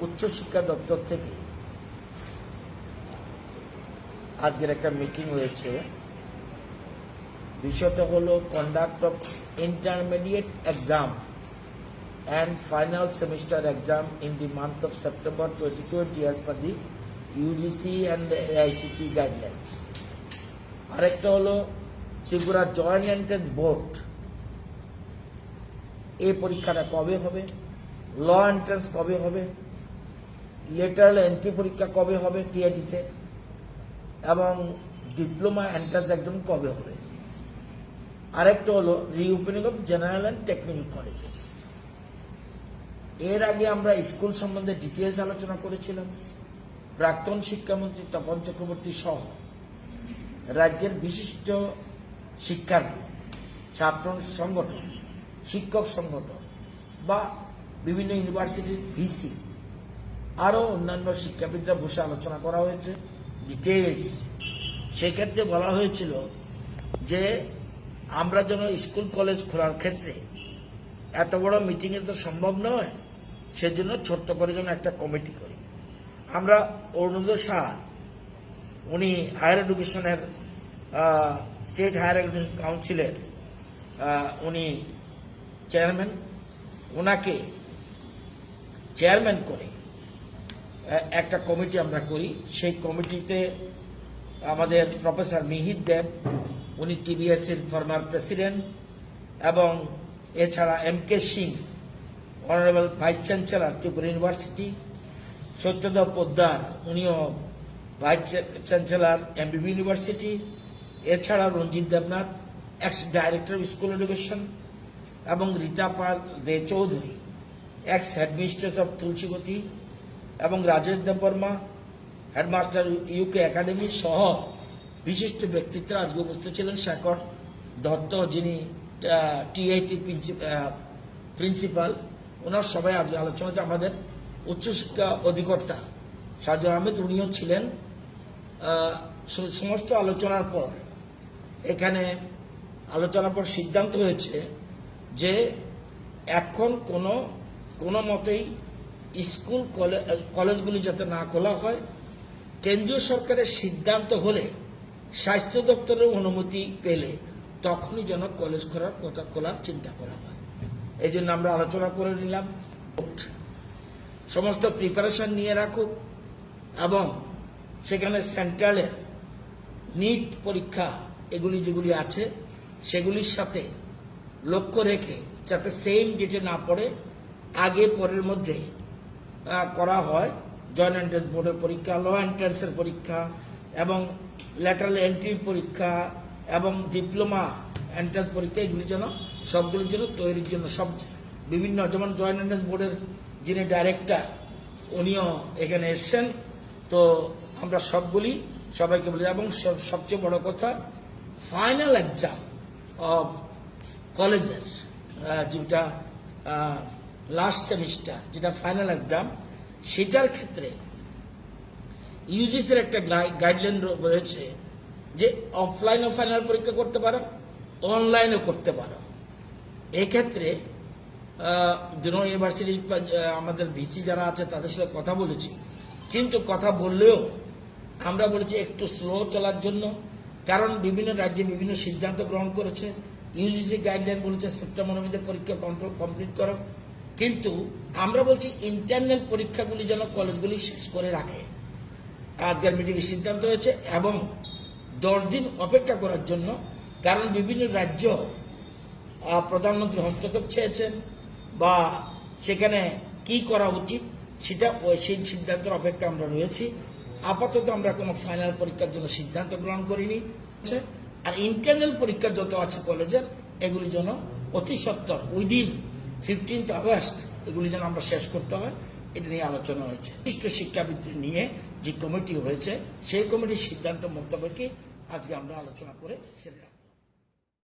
উচ্চশিক্ষা দপ্তর থেকে আজকের একটা মিটিং হয়েছে। বিষয়টা হলো conduct of intermediate exam and final semester exam in the month of September 2020 as per the UGC and the AICT guidelines. আরেকটা হলো ত্রিপুরা জয়েন্ট এন্ট্রান্স বোর্ড, এই পরীক্ষাটা কবে হবে, ল এন্ট্রান্স কবে হবে, লেটারাল এন্ট্রি পরীক্ষা কবে হবে টিআইটিতে, এবং ডিপ্লোমা এন্ট্রান্স এক্সাম কবে হবে। আরেকটা হলো reopening of general and technical colleges. এর আগে আমরা স্কুল সম্বন্ধে ডিটেলস আলোচনা করেছিলাম। প্রাক্তন শিক্ষামন্ত্রী তপন চক্রবর্তী সহ রাজ্যের বিশিষ্ট শিক্ষাবিদ, ছাত্র সংগঠন, শিক্ষক সংগঠন বা বিভিন্ন ইউনিভার্সিটির ভিসি আরও অন্যান্য শিক্ষাবিদরা বসে আলোচনা করা হয়েছে ডিটেলস। সেক্ষেত্রে বলা হয়েছিল যে আমরা যেন স্কুল কলেজ খোলার ক্ষেত্রে এত বড় মিটিংয়ে তো সম্ভব নয়, সেজন্য ছোট্ট করে যেন একটা কমিটি করি। আমরা অরুণোদয় শাহ, উনি হায়ার এডুকেশনের স্টেট হায়ার এডুকেশন কাউন্সিলের উনি চেয়ারম্যান, ওনাকে চেয়ারম্যান করে একটা কমিটি আমরা করি। সেই কমিটিতে আমাদের প্রফেসর মিহির দেব, উনি টিবিএসের ফর্মার প্রেসিডেন্ট, এবং এছাড়া M K. Singh, honourable vice chancellor Tripura university, Satyadev Poddar, উনিও ভাইস চ্যান্সেলর এমবিবি ইউনিভার্সিটি, এছাড়া Ranjit Debnath, ex director of school education, এবং Rita Pal De Chowdhury, ex headmistress of Tulsibati, এবং Rajesh Debbarma, headmaster UK academy সহ বিশিষ্ট ব্যক্তিত্বরা আজকে উপস্থিত ছিলেন। শেখর দত্ত, যিনি টিআইটি প্রিন্সিপাল, ওনার সবাই আজকে আলোচনা হচ্ছে। আমাদের উচ্চশিক্ষা অধিকর্তা সাজু আহমেদ, উনিও ছিলেন। সমস্ত আলোচনার পর এখানে আলোচনার পর সিদ্ধান্ত হয়েছে যে এখন কোনো মতেই স্কুল কলেজগুলি যাতে না খোলা হয়, কেন্দ্রীয় সরকারের সিদ্ধান্ত হলে স্বাস্থ্য দপ্তরের অনুমতি পেলে তখনই যেন কলেজ খোলার চিন্তা করা হয়। এই জন্য আমরা আলোচনা করে নিলাম। সমস্ত প্রিপারেশন নিয়ে রাখুক এবং সেখানে সেন্ট্রালের নিট পরীক্ষা এগুলি যেগুলি আছে সেগুলির সাথে লক্ষ্য রেখে যাতে সেম ডেটে না পড়ে, আগে পরের মধ্যে করা হয়। জয়েন্ট এন্ট্রান্স বোর্ডের পরীক্ষা, ল এন্ট্রান্সের পরীক্ষা, এবং ল্যাটারাল এন্ট্রি পরীক্ষা, এবং ডিপ্লোমা এন্ট্রান্স পরীক্ষা, এগুলি যেন সবগুলির জন্য তৈরির জন্য সব বিভিন্ন, যেমন জয়েন্ট এন্ট্রান্স বোর্ডের যিনি ডাইরেক্টর উনিও এখানে এসছেন। তো আমরা সবাইকে বলি, এবং সবচেয়ে বড় কথা ফাইনাল এক্সাম অফ কলেজের যেটা লাস্ট সেমিস্টার, যেটা ফাইনাল এক্সাম, সেটার ক্ষেত্রে ইউজিসির একটা গাইডলাইন রয়েছে যে অফলাইনও ফাইনাল পরীক্ষা করতে পারো, অনলাইনও করতে পারো। এক্ষেত্রে দুটো ইউনিভার্সিটি আমাদের ভিসি যারা আছে তাদের সাথে কথা বলেছি, কিন্তু কথা বললেও আমরা বলেছি একটু স্লো চলার জন্য, কারণ বিভিন্ন রাজ্যে বিভিন্ন সিদ্ধান্ত গ্রহণ করেছে। ইউজিসি গাইডলাইন বলেছে সেপ্টেম্বরের মধ্যে পরীক্ষা কমপ্লিট করো, কিন্তু আমরা বলছি ইন্টারনাল পরীক্ষাগুলি যেন কলেজগুলি শেষ করে রাখে। আজকের মিটিংয়ে সিদ্ধান্ত হয়েছে, এবং 10 দিন অপেক্ষা করার জন্য, কারণ বিভিন্ন রাজ্য প্রধানমন্ত্রী হস্তক্ষেপ চেয়েছেন বা সেখানে কি করা উচিত সেটা সেই সিদ্ধান্তের অপেক্ষা আমরা রয়েছি। আপাতত আমরা কোনো ফাইনাল পরীক্ষার জন্য সিদ্ধান্ত গ্রহণ করিনি। আর ইন্টারনাল পরীক্ষা যত আছে কলেজের, এগুলি যেন অতি সত্বর উইদিন 15 আগস্ট এগুলি যেন আমরা শেষ করতে হয়, এটা নিয়ে আলোচনা হয়েছে। বিশিষ্ট শিক্ষাবিদদের নিয়ে যে কমিটি হয়েছে সেই কমিটির সিদ্ধান্ত মোতাবেকই আজকে আমরা আলোচনা করে সেটা